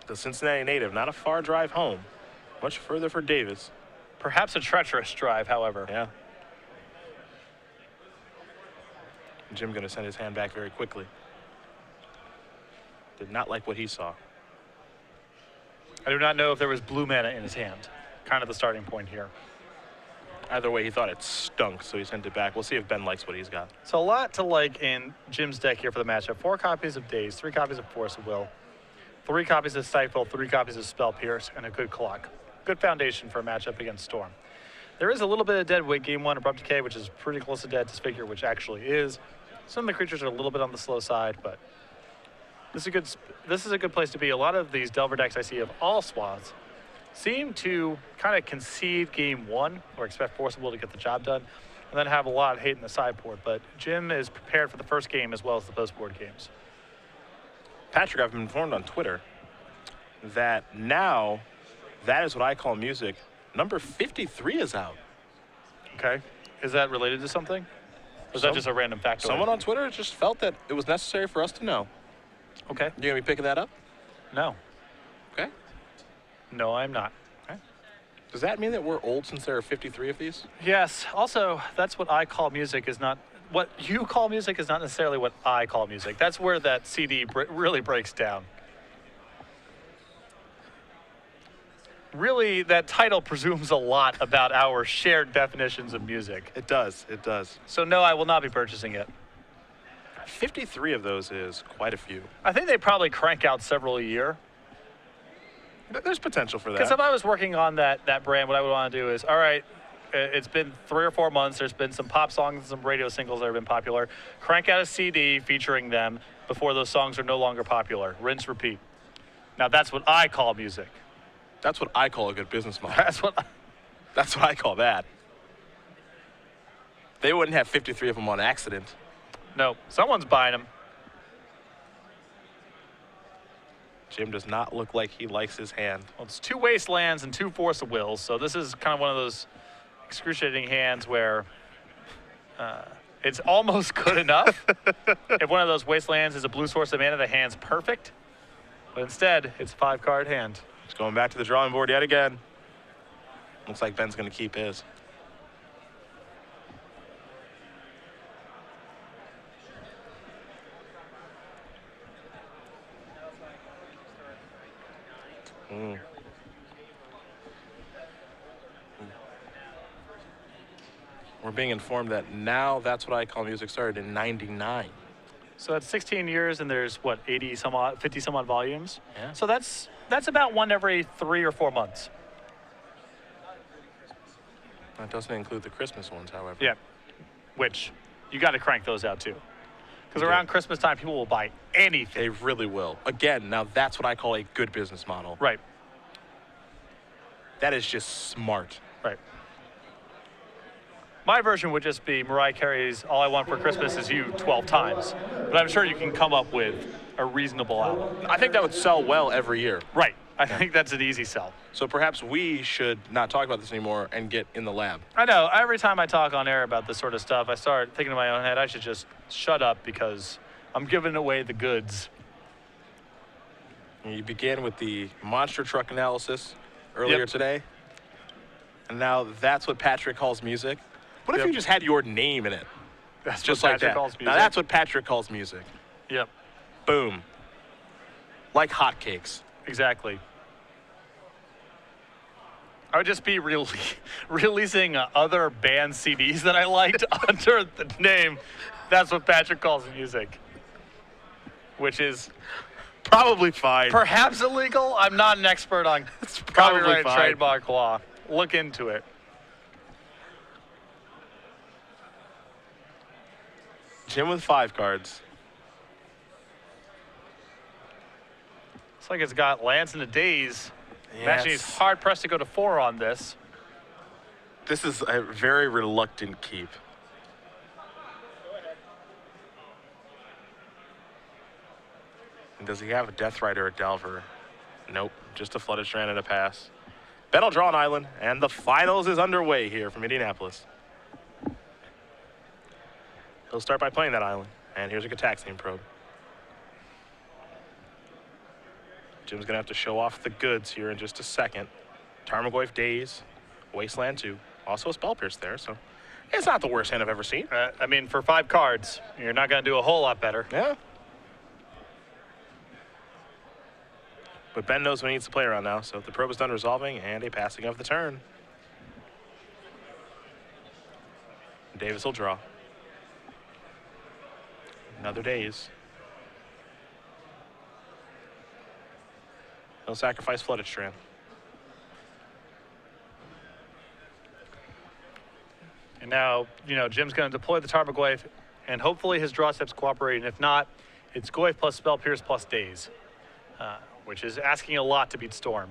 the Cincinnati native, not a far drive home. Much further for Davis. Perhaps a treacherous drive, however. Yeah. Jim going to send his hand back very quickly. Did not like what he saw. I do not know if there was blue mana in his hand. Kind of the starting point here. Either way, he thought it stunk, so he sent it back. We'll see if Ben likes what he's got. So a lot to like in Jim's deck here for the matchup. 4 copies of Daze, 3 copies of Force of Will, 3 copies of Stifle, 3 copies of Spell Pierce, and a good clock. Good foundation for a matchup against Storm. There is a little bit of dead weight game 1, Abrupt Decay, which is pretty close to dead. Disfigure, which actually is. Some of the creatures are a little bit on the slow side, but this is a good place to be. A lot of these Delver decks I see of all swaths seem to kind of concede game 1 or expect Force of Will to get the job done, and then have a lot of hate in the sideboard. But Jim is prepared for the first game as well as the post-board games. Patrick, I've been informed on Twitter that now that is what I call music. Number 53 is out. Okay. Is that related to something? Or is that just a random factoid? Someone on Twitter just felt that it was necessary for us to know. Okay. You gonna be picking that up? No. Okay. No, I'm not. Okay. Does that mean that we're old since there are 53 of these? Yes. Also, that's what I call music is not what you call music is not necessarily what I call music. That's where that CD really breaks down. Really, that title presumes a lot about our shared definitions of music. It does. It does. So no, I will not be purchasing it. 53 of those is quite a few. I think they probably crank out several a year. There's potential for that. Because if I was working on that brand, what I would want to do is, all right, it's been 3 or 4 months. There's been some pop songs and some radio singles that have been popular. Crank out a CD featuring them before those songs are no longer popular. Rinse, repeat. Now that's what I call music. That's what I call a good business model. That's what I call that. They wouldn't have 53 of them on accident. No, someone's buying them. Jim does not look like he likes his hand. Well, it's 2 Wastelands and 2 Force of Wills, so this is kind of one of those excruciating hands where it's almost good enough. If one of those Wastelands is a blue source of mana, the hand's perfect. But instead, it's a 5-card hand. He's going back to the drawing board yet again. Looks like Ben's going to keep his. We're being informed that now that's what I call music started in '99. So that's 16 years, and there's what 50 some odd volumes. Yeah. So that's about one every 3 or 4 months. That doesn't include the Christmas ones, however. Yeah, which you got to crank those out too, because around Christmas time people will buy anything. They really will. Again, now that's what I call a good business model. Right. That is just smart. Right. My version would just be Mariah Carey's All I Want for Christmas Is You 12 times. But I'm sure you can come up with a reasonable album. I think that would sell well every year. Right. I think that's an easy sell. So perhaps we should not talk about this anymore and get in the lab. I know. Every time I talk on air about this sort of stuff, I start thinking in my own head, I should just shut up because I'm giving away the goods. You began with the monster truck analysis earlier today. And now that's what Patrick calls music. What if you just had your name in it? That's just what like Patrick that. calls music. Now that's what Patrick calls music. Yep. Boom. Like hotcakes. Exactly. I would just be releasing other band CDs that I liked under the name. That's what Patrick calls music. Which is probably fine. Perhaps illegal. I'm not an expert on copyright and trademark law. Look into it. Jim with 5 cards. Looks like it's got Lance in a Daze. Yes. Imagine he's hard pressed to go to 4 on this. This is a very reluctant keep. And does he have a Death Rider or a Delver? Nope, just a Flooded Strand and a pass. Ben will draw an island, and the finals is underway here from Indianapolis. He'll start by playing that island, and here's a Gataxian Probe. Jim's going to have to show off the goods here in just a second. Tarmogoyf Daze, Wasteland 2. Also a Spell Pierce there, so it's not the worst hand I've ever seen. I mean, for 5 cards, you're not going to do a whole lot better. Yeah. But Ben knows what he needs to play around now, so the probe is done resolving and a passing of the turn. Davis will draw. Another Daze. He'll sacrifice Flooded Strand. And now, Jim's going to deploy the Tarmogoyf, and hopefully his draw steps cooperate. And if not, it's Goyf plus Spell Pierce plus Daze, which is asking a lot to beat Storm.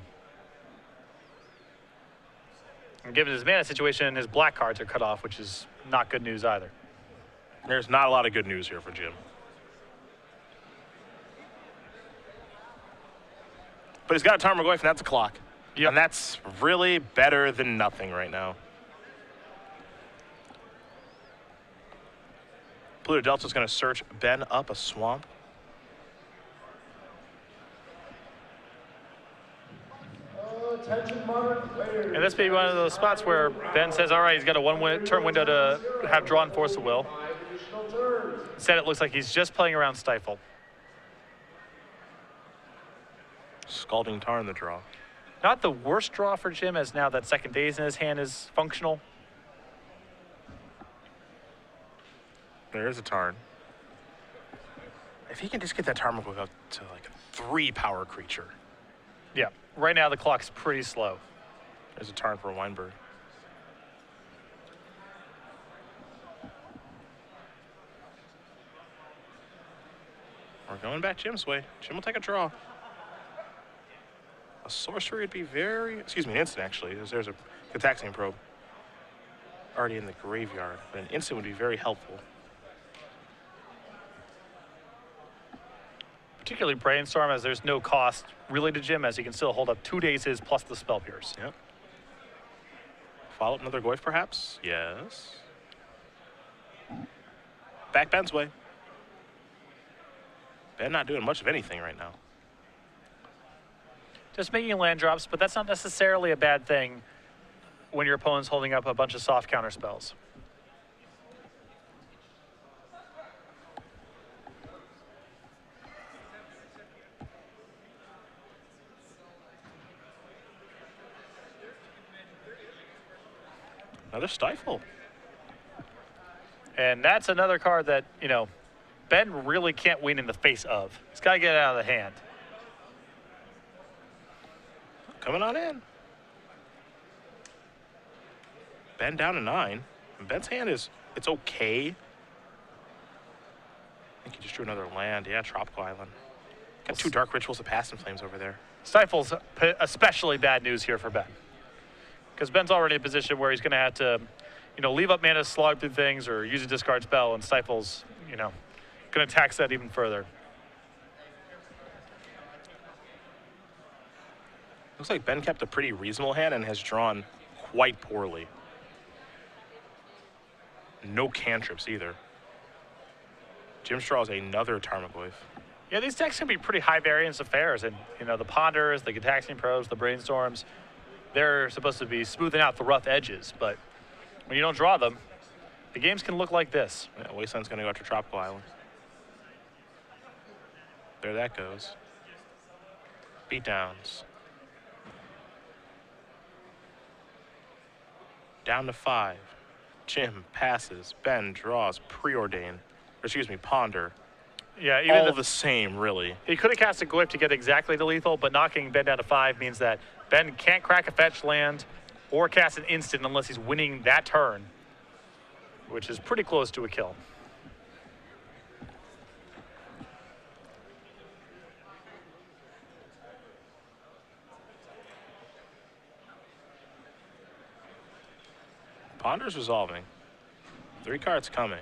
And given his mana situation, his black cards are cut off, which is not good news either. There's not a lot of good news here for Jim. But he's got a Tarmogoyf, and that's a clock. Yep. And that's really better than nothing right now. Pluto Delta's going to search Ben up a swamp. And this may be one of those spots where Ben says, all right, he's got a 1-turn window to have drawn Force of Will. Instead, it looks like he's just playing around Stifle. Scalding Tar in the draw. Not the worst draw for Jim, as now that second Daze in his hand is functional. There is a Tarn. If he can just get that Tarmogoyf up to like a 3-power creature. Yeah, right now the clock's pretty slow. There's a Tarn for a Wienburg. We're going back Jim's way. Jim will take a draw. A sorcery would be very, excuse me, an instant actually. There's a Gitaxian Probe already in the graveyard, but an instant would be very helpful. Particularly Brainstorm, as there's no cost really to Jim, as he can still hold up 2 Dazes plus the Spell Pierce. Yep. Follow up another Goyf perhaps? Yes. Back Ben's way. Ben not doing much of anything right now. Just making land drops, but that's not necessarily a bad thing when your opponent's holding up a bunch of soft counter spells. Another Stifle. And that's another card that, Ben really can't win in the face of. He's got to get it out of the hand. Coming on in. Ben down to 9. And Ben's hand is, it's okay. I think he just drew another land. Yeah, Tropical Island. Got 2 Dark Rituals of Past and Flames over there. Stifle's especially bad news here for Ben. Because Ben's already in a position where he's going to have to, leave up mana, slog through things, or use a discard spell, and Stifle's, going to tax that even further. Looks like Ben kept a pretty reasonable hand and has drawn quite poorly. No cantrips either. Jim draws another Tarmogoyf. Yeah, these decks can be pretty high variance affairs, and the Ponders, the Gitaxian Probes, the Brainstorms, they're supposed to be smoothing out the rough edges, but when you don't draw them, the games can look like this. Yeah, Wasteland's going to go after Tropical Island. There that goes. Beatdowns. Down to 5. Jim passes. Ben draws. Preordain. Ponder. Yeah, even all the same, really. He could have cast a Goyf to get exactly the lethal, but knocking Ben down to 5 means that Ben can't crack a fetch land or cast an instant unless he's winning that turn, which is pretty close to a kill. Ponder's resolving. 3 cards coming.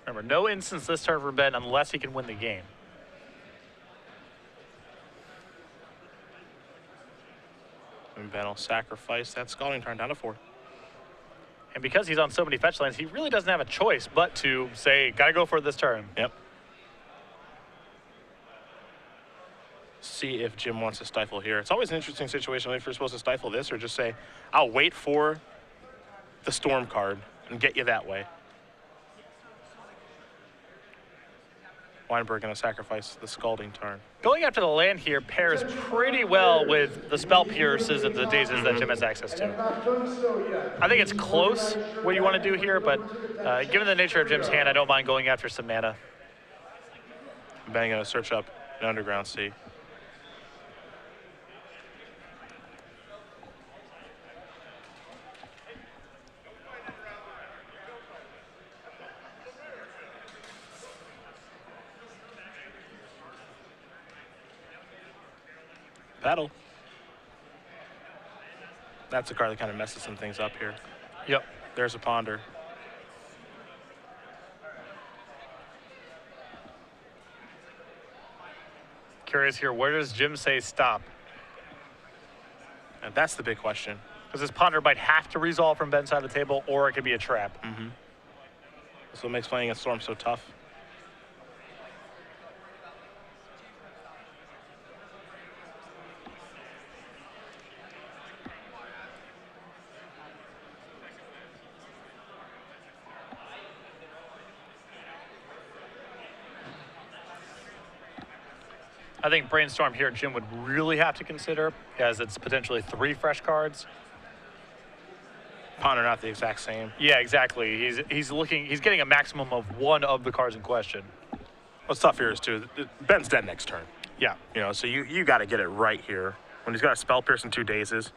Remember, no instance this turn for Ben unless he can win the game. And Ben will sacrifice that Scalding Tarn down to 4. And because he's on so many fetch lands, he really doesn't have a choice but to say, gotta go for this turn. Yep. See if Jim wants to stifle here. It's always an interesting situation if you're supposed to stifle this or just say, I'll wait for the Storm card and get you that way. Wienburg going to sacrifice the Scalding Tarn. Going after the land here pairs pretty well with the Spell Pierces and the Dazes that Jim has access to. I think it's close what you want to do here, but given the nature of Jim's hand, I don't mind going after some mana. Ben going to search up an Underground Sea. Battle. That's a card that kind of messes some things up here. Yep. There's a Ponder. Curious here, where does Jim say stop? And that's the big question. Because this Ponder might have to resolve from Ben's side of the table, or it could be a trap. Mm-hmm. That's what makes playing against Storm so tough. I think Brainstorm here, Jim would really have to consider, as it's potentially 3 fresh cards. Ponder not the exact same. Yeah, exactly. He's getting a maximum of 1 of the cards in question. What's tough here is too, Ben's dead next turn. Yeah. You know, so you got to get it right here. When he's got a Spell Pierce and 2 Dazes,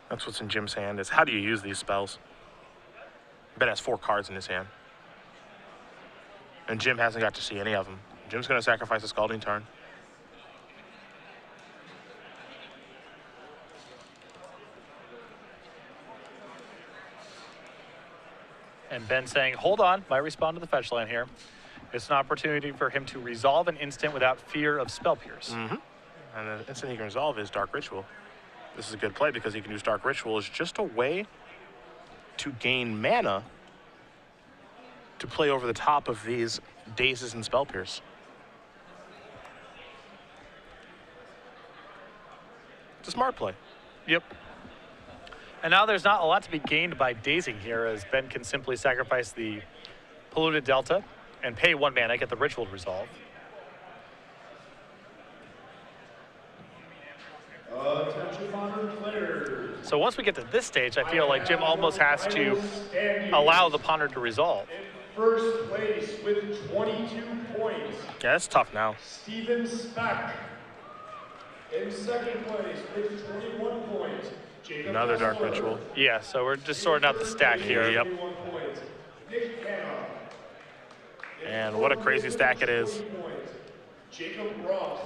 that's what's in Jim's hand, is how do you use these spells? Ben has 4 cards in his hand. And Jim hasn't got to see any of them. Jim's going to sacrifice a Scalding Tarn. And Ben saying, hold on, might respond to the fetch land here. It's an opportunity for him to resolve an instant without fear of Spell Pierce. Mm-hmm. And the instant he can resolve is Dark Ritual. This is a good play because he can use Dark Ritual as just a way to gain mana to play over the top of these Dazes and Spell Pierce. It's a smart play. Yep. And now there's not a lot to be gained by dazing here, as Ben can simply sacrifice the Polluted Delta and pay 1 mana, get the Ritual to resolve. So once we get to this stage, I feel like Jim almost has to allow the Ponder to resolve. First place with 22 points. Yeah, that's tough now. Steven Speck. In second place with 21 points. Jacob Another Dark Kessler. Ritual. Yeah, so we're just sorting out the stack here. Yep. 21 points. Nick Hanna. And what a crazy stack it is. Jacob Ross.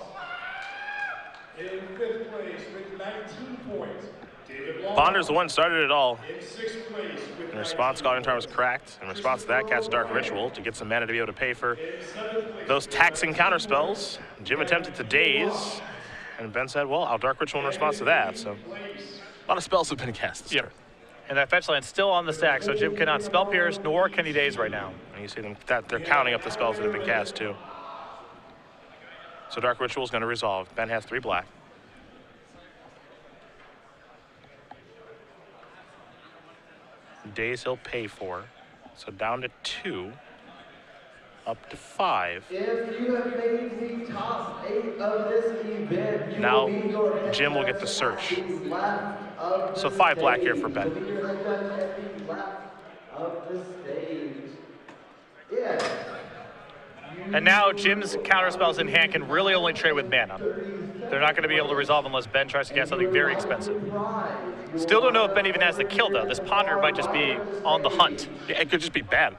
In fifth place with 19 points. David Long. Ponder's the one started it all. In sixth place with In response, Scalding Tarn was cracked. In response to that, cast Dark Ritual to get some mana to be able to pay for those taxing counter spells. Jim attempted to daze, and Ben said, well, I'll Dark Ritual in response to that. So a lot of spells have been cast this turn. And that fetch land's still on the stack, so Jim cannot Spell Pierce, nor can he daze right now. And you see them that they're counting up the spells that have been cast too. So Dark Ritual is going to resolve. Ben has 3 black. Days he'll pay for. So down to 2, up to 5. If you have made the top 8 of this event, you Now, will be your Jim will get the search. to the left of So the 5 black here for stage. Ben. So be your head at the left of the stage. Yeah. And now Jim's counterspells in hand can really only trade with mana. They're not going to be able to resolve unless Ben tries to get something very expensive. Still don't know if Ben even has the kill, though. This Ponder might just be on the hunt. Yeah, it could just be bad.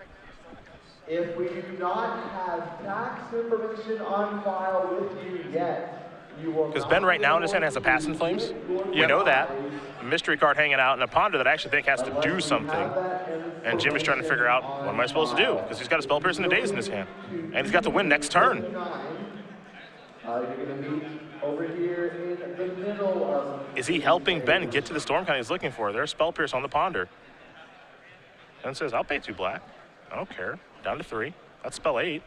If we do not have tax information on file with you yet, you will Because not Ben right be now in his hand able has a Pass in to Flames. use your We know that. prize A mystery card hanging out, and a Ponder that I actually think has to do something. And Jim is trying to figure out, what am I supposed to do? Because he's got a Spell Pierce and a Daze in his hand. And he's got to win next turn. You're going to meet over here in the middle of... Is he helping Ben get to the storm count he's looking for? There's Spell Pierce on the Ponder. Ben says, I'll pay 2 black. I don't care. Down to 3. That's spell 8.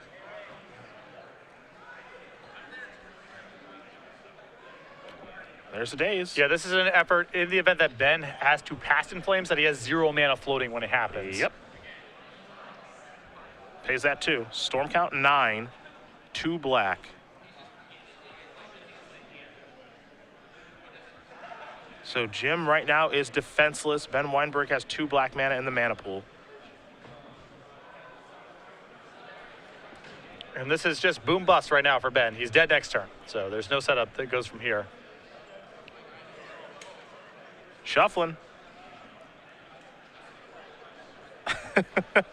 There's the days. Yeah, this is an effort in the event that Ben has to Past in Flames that he has 0 mana floating when it happens. Yep. Pays that too. Storm count 9. 2 black. So Jim right now is defenseless. Ben Wienburg has 2 black mana in the mana pool. And this is just boom bust right now for Ben. He's dead next turn. So there's no setup that goes from here. Shuffling. Yep.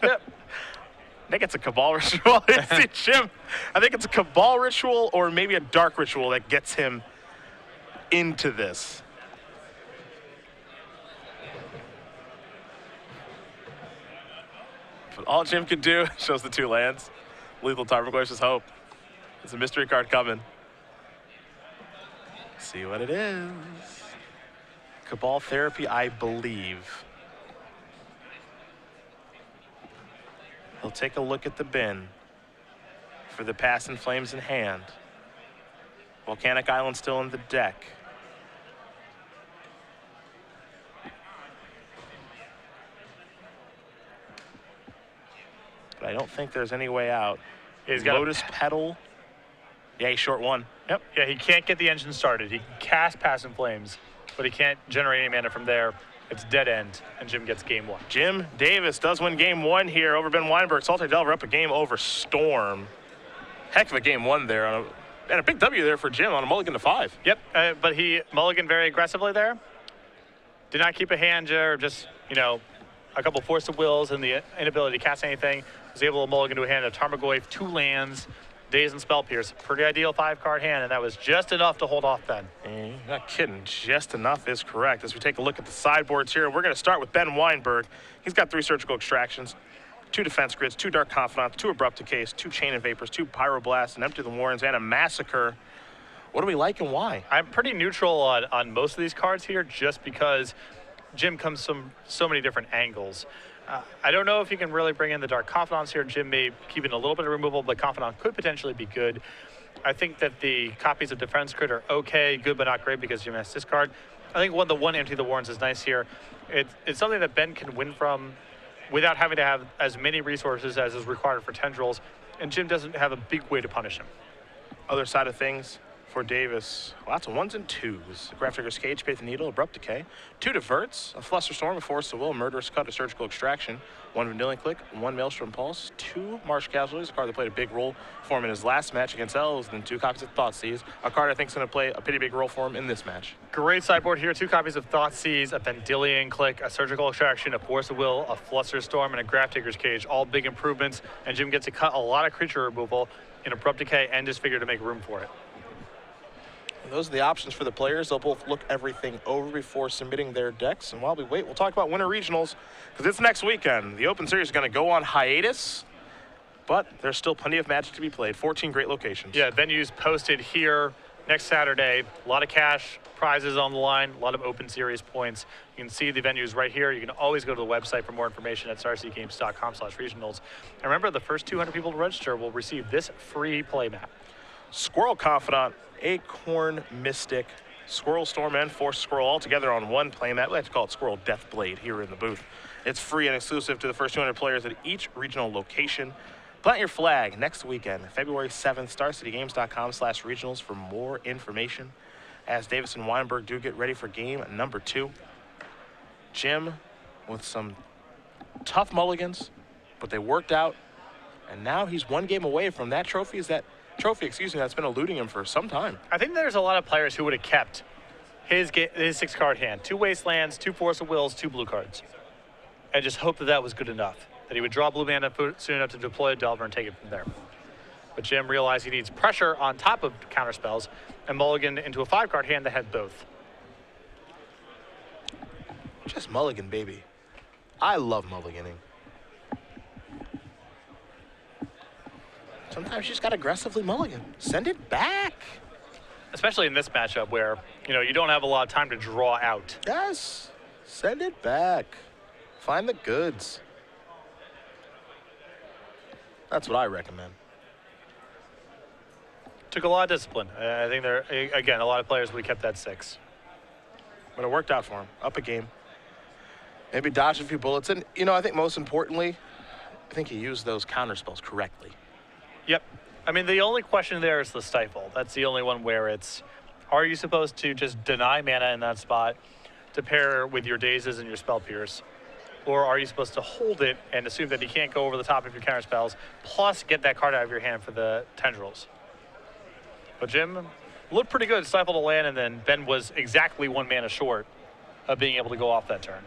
I think it's a Cabal Ritual. See, Jim, I think it's a Cabal Ritual or maybe a Dark Ritual that gets him into this. But all Jim can do shows the 2 lands. Lethal Tarmogoyf's Hope. There's a mystery card coming. See what it is. Cabal Therapy, I believe. He'll take a look at the bin for the Past in Flames in hand. Volcanic Island still in the deck. But I don't think there's any way out. He's got Lotus Petal. Yeah, he's short 1. Yep. Yeah, he can't get the engine started. He can cast Past in Flames, but he can't generate any mana from there. It's dead end, and Jim gets game 1. Jim Davis does win game 1 here over Ben Wienburg. Salty Delver up a game over Storm. Heck of a game 1 there. And a big W there for Jim on a mulligan to 5. Yep, but he mulliganed very aggressively there. Did not keep a hand or just, a couple Force of Wills and the inability to cast anything. Was able to mulligan to a hand of Tarmogoyf, 2 lands, Daze and Spell Pierce. Pretty ideal 5-card hand, and that was just enough to hold off Ben. Not kidding, just enough is correct. As we take a look at the sideboards here, we're going to start with Ben Wienburg. He's got 3 Surgical Extractions, 2 Defense Grids, 2 Dark Confidants, 2 Abrupt Decays, 2 Chain of Vapors, 2 Pyroblasts, an Empty the Warrens, and a Massacre. What do we like and why? I'm pretty neutral on most of these cards here just because Jim comes from so many different angles. I don't know if you can really bring in the Dark Confidants here. Jim may keep in a little bit of removal, but Confidant could potentially be good. I think that the copies of Defense Crit are okay, good but not great because Jim has this card. I think the one Empty the Warrens is nice here. It's something that Ben can win from without having to have as many resources as is required for Tendrils, and Jim doesn't have a big way to punish him. Other side of things for Davis, lots of 1s and 2s. Grafdigger's Cage, Pay the Needle, Abrupt Decay, 2 Diverts, a Flusterstorm, a Force of Will, Murderous Cut, a Surgical Extraction, 1 Vanillion Click, 1 Maelstrom Pulse, 2 Marsh Casualties, a card that played a big role for him in his last match against Elves, and then 2 copies of Thoughtseize, a card I think is going to play a pretty big role for him in this match. Great sideboard here, 2 copies of Thoughtseize, a Vanillion Click, a Surgical Extraction, a Force of Will, a Flusterstorm, and a Grafdigger's Cage, all big improvements, and Jim gets to cut a lot of creature removal in Abrupt Decay and Disfigure to make room for it. Those are the options for the players. They'll both look everything over before submitting their decks. And while we wait, we'll talk about Winter Regionals because it's next weekend. The Open Series is going to go on hiatus, but there's still plenty of Magic to be played. 14 great locations. Yeah, venues posted here next Saturday. A lot of cash prizes on the line, a lot of Open Series points. You can see the venues right here. You can always go to the website for more information at sarcgames.com/regionals. And remember, the first 200 people to register will receive this free playmat. Squirrel Confidant, Acorn Mystic, Squirrel Storm, and Force Squirrel all together on one playmat. We like to call it Squirrel Deathblade here in the booth. It's free and exclusive to the first 200 players at each regional location. Plant your flag next weekend, February 7th, StarCityGames.com/regionals for more information. As Davis and Wienburg do get ready for game number 2. Jim with some tough mulligans, but they worked out, and now he's one game away from that trophy. Trophy, that's been eluding him for some time. I think there's a lot of players who would have kept his 6-card hand. 2 Wastelands, 2 Force of Wills, 2 blue cards. And just hope that was good enough. That he would draw blue mana soon enough to deploy a Delver and take it from there. But Jim realized he needs pressure on top of counter spells and mulligan into a 5-card hand that had both. Just mulligan, baby. I love mulliganing. Sometimes you just got aggressively mulligan. Send it back. especially in this matchup where, you don't have a lot of time to draw out. Yes. Send it back. Find the goods. That's what I recommend. Took a lot of discipline. I think again, a lot of players would have kept that 6. But it worked out for him. Up a game. Maybe dodged a few bullets. And, I think most importantly, I think he used those counter spells correctly. Yep. I mean, the only question there is the stifle. That's the only one where it's, are you supposed to just deny mana in that spot to pair with your dazes and your spell pierce? Or are you supposed to hold it and assume that he can't go over the top of your counter spells, plus get that card out of your hand for the tendrils? But Jim looked pretty good, stifled a land, and then Ben was exactly 1 mana short of being able to go off that turn.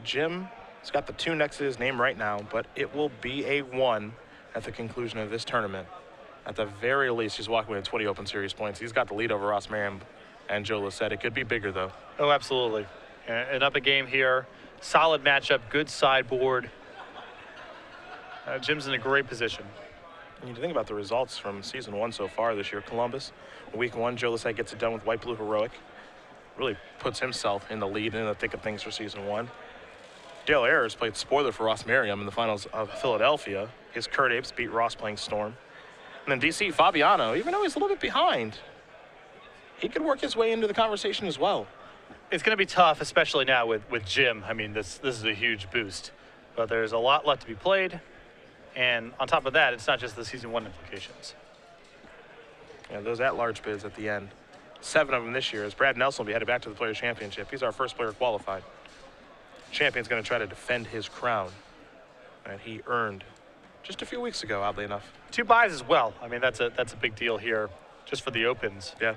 Jim has got the 2 next to his name right now, but it will be a 1 at the conclusion of this tournament. At the very least, he's walking away with 20 Open Series points. He's got the lead over Ross Merriam and Joe Lissette. It could be bigger, though. Oh, absolutely. And up a game here. Solid matchup, good sideboard. Jim's in a great position. And you think about the results from Season 1 so far this year. Columbus, Week 1, Joe Lissette gets it done with White Blue Heroic. Really puts himself in the lead and in the thick of things for Season 1. Dale Ayers played spoiler for Ross Merriam in the finals of Philadelphia. His Kurt Apes beat Ross playing Storm. And then DC Fabiano, even though he's a little bit behind, he could work his way into the conversation as well. It's going to be tough, especially now with Jim. I mean, this is a huge boost. But there's a lot left to be played. And on top of that, it's not just the Season 1 implications. Yeah, those at-large bids at the end. 7 of them this year, as Brad Nelson will be headed back to the Players' Championship. He's our first player qualified. Champion's going to try to defend his crown that he earned just a few weeks ago, oddly enough. 2 buys as well. I mean, that's a big deal here just for the opens. Yeah.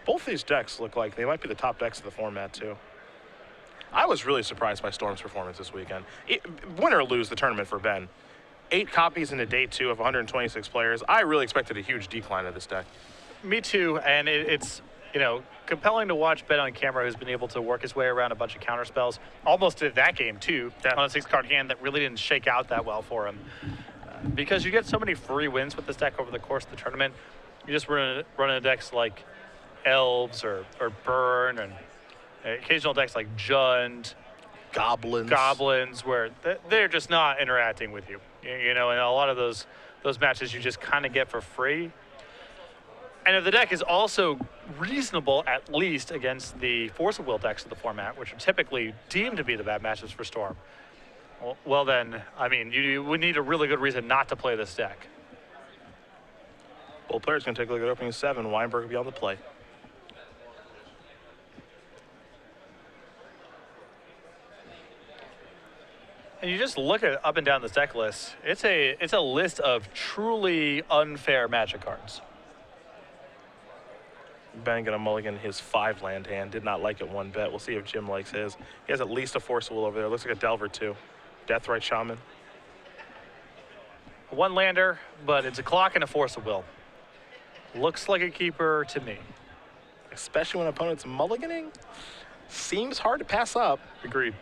Both these decks look like they might be the top decks of the format, too. I was really surprised by Storm's performance this weekend. Win or lose the tournament for Ben. 8 copies into day 2 of 126 players. I really expected a huge decline of this deck. Me too, and it's compelling to watch Ben on camera, who's been able to work his way around a bunch of counter spells. Almost did that game too, on a 6-card hand that really didn't shake out that well for him. Because you get so many free wins with this deck over the course of the tournament. You just run into decks like Elves or Burn, and occasional decks like Jund, Goblins, where they're just not interacting with you. And a lot of those matches you just kind of get for free. And if the deck is also reasonable, at least against the Force of Will decks of the format, which are typically deemed to be the bad matches for Storm, well then, I mean, you would need a really good reason not to play this deck. Both players going to take a look at opening 7. Wienburg will be on the play. And you just look at up and down this deck list, it's a list of truly unfair Magic cards. Ben gonna mulligan his 5-land hand. Did not like it one bit. We'll see if Jim likes his. He has at least a Force of Will over there. Looks like a Delver too. Deathrite Shaman. 1 lander, but it's a clock and a Force of Will. Looks like a keeper to me. Especially when opponent's mulliganing. Seems hard to pass up. Agreed.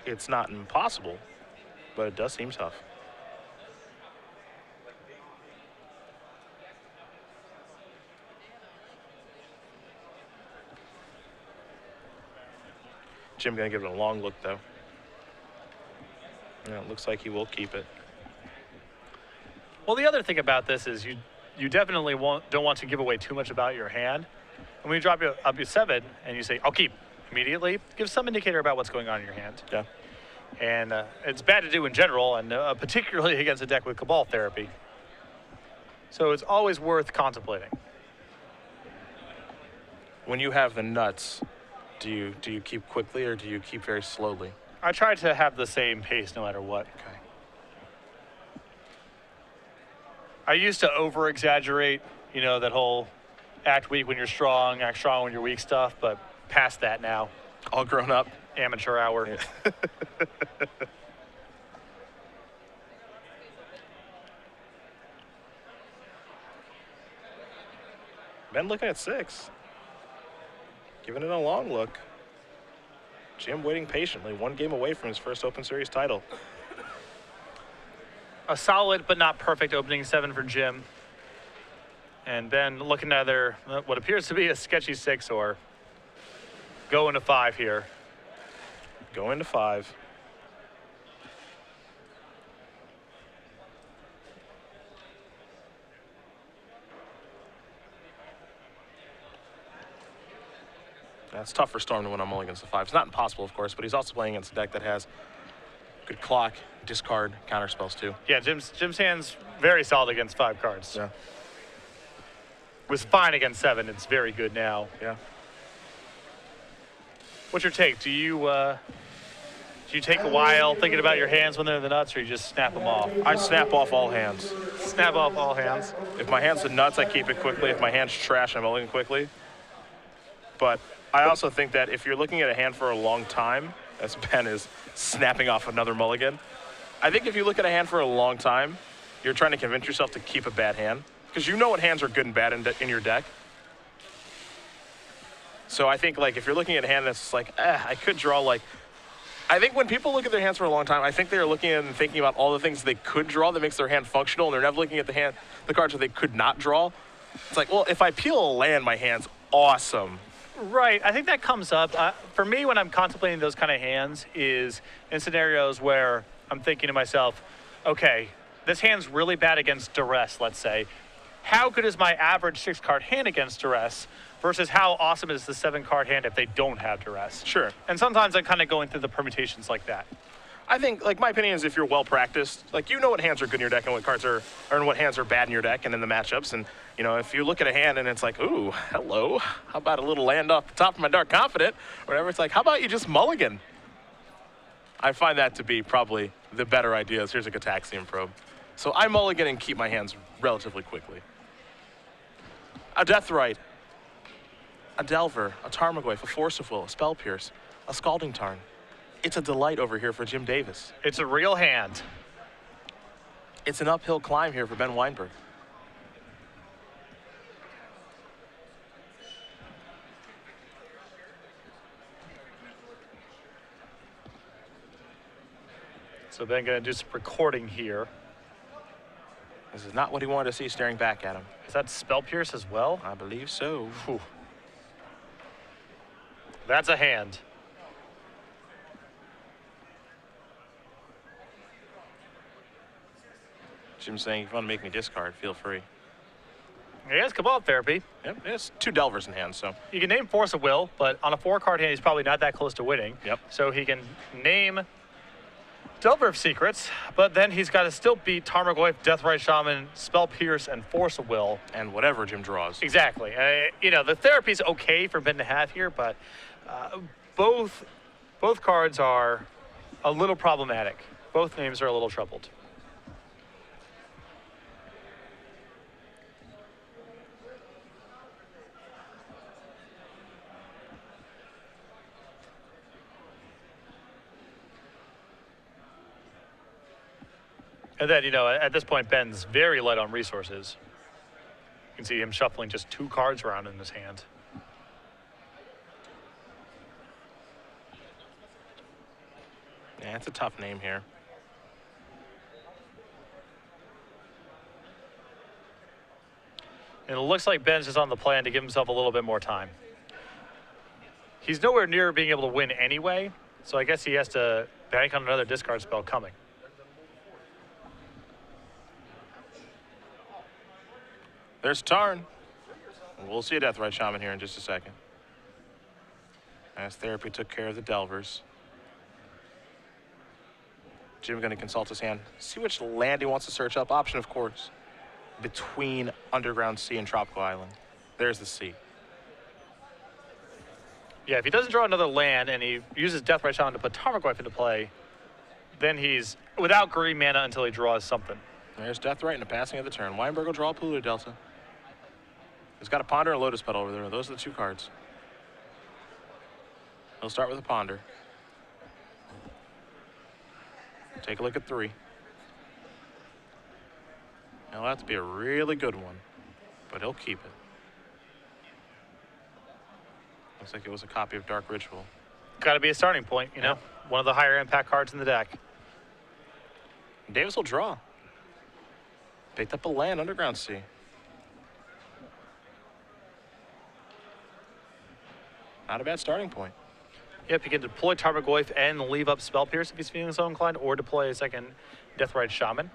It's not impossible, but it does seem tough. Jim gonna give it a long look though. Yeah, it looks like he will keep it. Well, the other thing about this is you definitely don't want to give away too much about your hand. And when you drop up your 7 and you say, I'll keep immediately, give some indicator about what's going on in your hand. Yeah. And it's bad to do in general, and particularly against a deck with Cabal Therapy. So it's always worth contemplating. When you have the nuts, do you keep quickly or do you keep very slowly? I try to have the same pace no matter what. Okay. I used to over-exaggerate, that whole act weak when you're strong, act strong when you're weak stuff, but past that now. All grown up. Amateur hour. Yeah. Ben looking at 6. Giving it a long look. Jim waiting patiently, 1 game away from his first Open Series title. A solid but not perfect opening 7 for Jim. And Ben looking at either what appears to be a sketchy 6 or go into 5 here. Go into 5. That's tough for Storm to win on mulligans to 5. It's not impossible, of course, but he's also playing against a deck that has good clock, discard, counter spells too. Yeah, Jim's hand's very solid against 5 cards. Yeah. Was fine against 7. It's very good now. Yeah. What's your take? Do you take a while thinking about your hands when they're in the nuts, or you just snap them off? I snap off all hands. Snap off all hands. If my hand's the nuts, I keep it quickly. If my hand's trash, I'm mulligan quickly. But I also think that if you're looking at a hand for a long time, as Ben is snapping off another mulligan, I think if you look at a hand for a long time, you're trying to convince yourself to keep a bad hand, because you know what hands are good and bad in your deck. So I think, like, if you're looking at a hand that's like, I could draw, like, I think when people look at their hands for a long time, I think they're looking at and thinking about all the things they could draw that makes their hand functional, and they're never looking at the cards that they could not draw. It's like, well, if I peel a land, my hand's awesome. Right, I think that comes up. For me, when I'm contemplating those kind of hands is in scenarios where I'm thinking to myself, okay, this hand's really bad against duress, let's say. How good is my average 6-card hand against duress versus how awesome is the 7-card hand if they don't have duress? Sure. And sometimes I'm kind of going through the permutations like that. I think, like, my opinion is if you're well practiced, like, you know what hands are good in your deck and what cards are, or what hands are bad in your deck and in the matchups. And, you know, if you look at a hand and it's like, ooh, hello, how about a little land off the top of my Dark Confident, or whatever, it's like, how about you just mulligan? I find that to be probably the better idea. Here's a Gataxian Probe. So I mulligan and keep my hands relatively quickly. A Deathrite, a Delver, a Tarmogoyf, a Force of Will, a Spell Pierce, a Scalding Tarn. It's a delight over here for Jim Davis. It's a real hand. It's an uphill climb here for Ben Wienburg. So Ben going to do some recording here. This is not what he wanted to see staring back at him. Is that Spell Pierce as well? I believe so. Whew. That's a hand. Jim's saying, if you want to make me discard, feel free. He has Cabal Therapy. Yep, it's 2 Delvers in hand, so. You can name Force of Will, but on a 4-card hand, he's probably not that close to winning. Yep. So he can name Delver of Secrets, but then he's got to still beat Tarmogoyf, Deathrite Shaman, Spell Pierce, and Force of Will. And whatever Jim draws. Exactly. You know, the therapy's okay for Ben to have here, but both cards are a little problematic. Both names are a little troubled. And then, you know, at this point, Ben's very light on resources. You can see him shuffling just 2 cards around in his hand. Yeah, it's a tough name here. And it looks like Ben's just on the plan to give himself a little bit more time. He's nowhere near being able to win anyway, so I guess he has to bank on another discard spell coming. There's Tarn. We'll see a Deathrite Shaman here in just a second. As Therapy took care of the Delvers. Jim going to consult his hand. See which land he wants to search up. Option, of course, between Underground Sea and Tropical Island. There's the sea. Yeah, if he doesn't draw another land and he uses Deathrite Shaman to put Tarmogoyf into play, then he's without green mana until he draws something. There's Deathrite and a passing of the turn. Wienburg will draw a Polluted Delta. He's got a Ponder and a Lotus Petal over there. Those are the 2 cards. He'll start with a Ponder. Take a look at 3. It'll have to be a really good one, but he'll keep it. Looks like it was a copy of Dark Ritual. Got to be a starting point, you know. One of the higher impact cards in the deck. Davis will draw. Picked up a land, Underground Sea. Not a bad starting point. Yep, you can deploy Tarmogoyf and leave up Spell Pierce if he's feeling so inclined, or deploy a second Deathrite Shaman.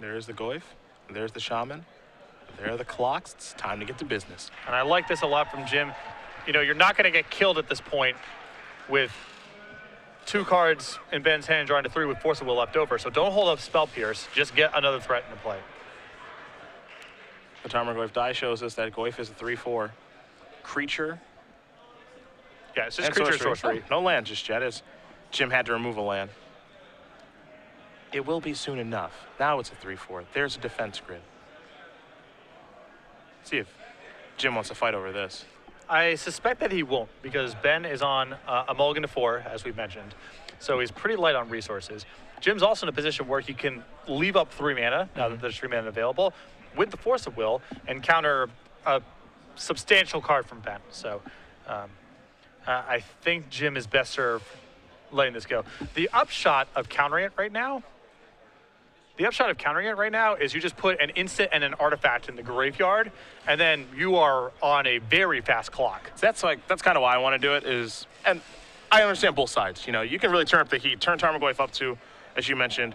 There's the Goyf. There's the Shaman. There are the clocks. It's time to get to business. And I like this a lot from Jim. You know, you're not going to get killed at this point with 2 cards in Ben's hand drawing to 3 with Force of Will left over. So don't hold up Spell Pierce. Just get another threat into play. The Tarmogoyf die shows us that Goyf is a 3/4 creature. Yeah, it's just And creature sorcery. Oh, no land just yet, as Jim had to remove a land. It will be soon enough. Now it's a 3/4. There's a defense grid. See if Jim wants to fight over this. I suspect that he won't, because Ben is on a mulligan to 4, as we've mentioned. So he's pretty light on resources. Jim's also in a position where he can leave up 3 mana, now that there's 3 mana available, with the Force of Will, and counter a substantial card from Ben. So I think Jim is best served letting this go. The upshot of countering it right now is you just put an instant and an artifact in the graveyard, and then you are on a very fast clock. So that's kind of why I want to do it is, and I understand both sides. You know, you can really turn up the heat, turn Tarmogoyf up to, as you mentioned,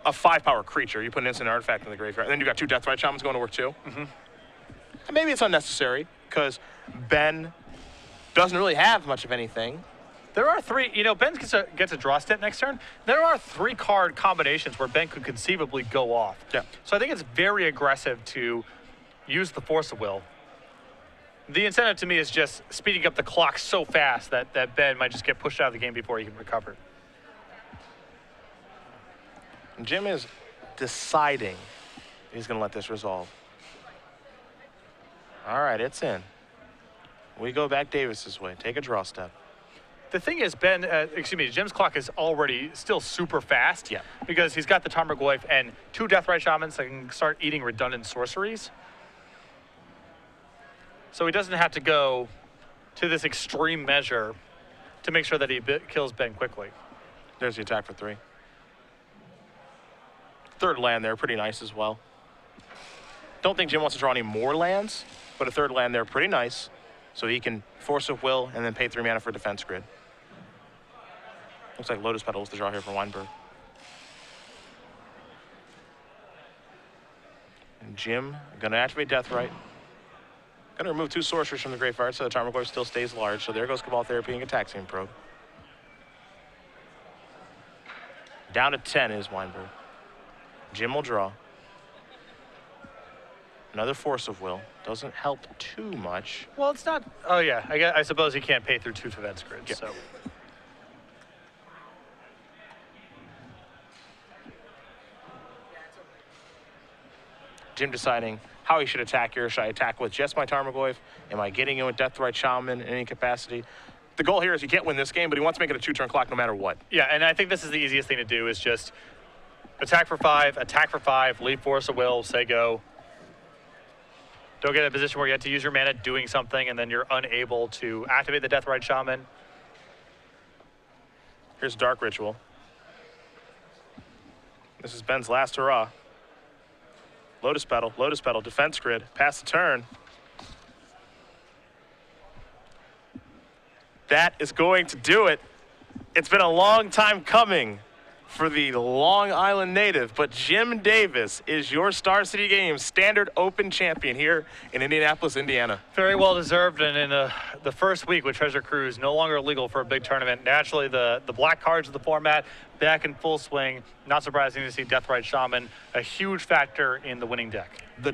a 5-power creature. You put an instant artifact in the graveyard, and then you got 2 Deathrite Shamans going to work too. And maybe it's unnecessary because Ben doesn't really have much of anything. There are 3, you know, Ben gets a draw step next turn. There are 3 card combinations where Ben could conceivably go off. Yeah. So I think it's very aggressive to use the Force of Will. The incentive to me is just speeding up the clock so fast that Ben might just get pushed out of the game before he can recover. Jim is deciding he's going to let this resolve. All right, it's in. We go back Davis's way. Take a draw step. The thing is, Jim's clock is already still super fast. Yeah. Because he's got the Tarmogoyf and 2 Deathrite Shamans that can start eating redundant sorceries. So he doesn't have to go to this extreme measure to make sure that he kills Ben quickly. There's the attack for 3. 3rd land there, pretty nice as well. Don't think Jim wants to draw any more lands, but a 3rd land there, pretty nice. So he can Force of Will and then pay 3 mana for defense grid. Looks like Lotus Petal was the draw here for Wienburg. And Jim gonna activate Deathrite. Gonna remove 2 sorcerers from the graveyard so the Tarmogoyf still stays large. So there goes Cabal Therapy and a Taxing Probe. Down to 10 is Wienburg. Jim will draw. Another Force of Will. Doesn't help too much. Well, it's not. Oh, yeah. I suppose he can't pay through 2 defense grids. Yeah. So. Jim deciding how he should attack here. Should I attack with just my Tarmogoyf? Am I getting in with Deathrite Shaman in any capacity? The goal here is he can't win this game, but he wants to make it a 2-turn clock no matter what. Yeah, and I think this is the easiest thing to do is just attack for 5, leave Force of Will, say go. Don't get in a position where you have to use your mana doing something and then you're unable to activate the Deathrite Shaman. Here's Dark Ritual. This is Ben's last hurrah. Lotus Petal, defense grid, pass the turn. That is going to do it. It's been a long time coming for the Long Island native, but Jim Davis is your Star City Games Standard Open champion here in Indianapolis, Indiana. Very well deserved, and in the first week with Treasure Cruise, no longer legal for a big tournament. Naturally, the black cards of the format back in full swing. Not surprising to see Deathrite Shaman, a huge factor in the winning deck. The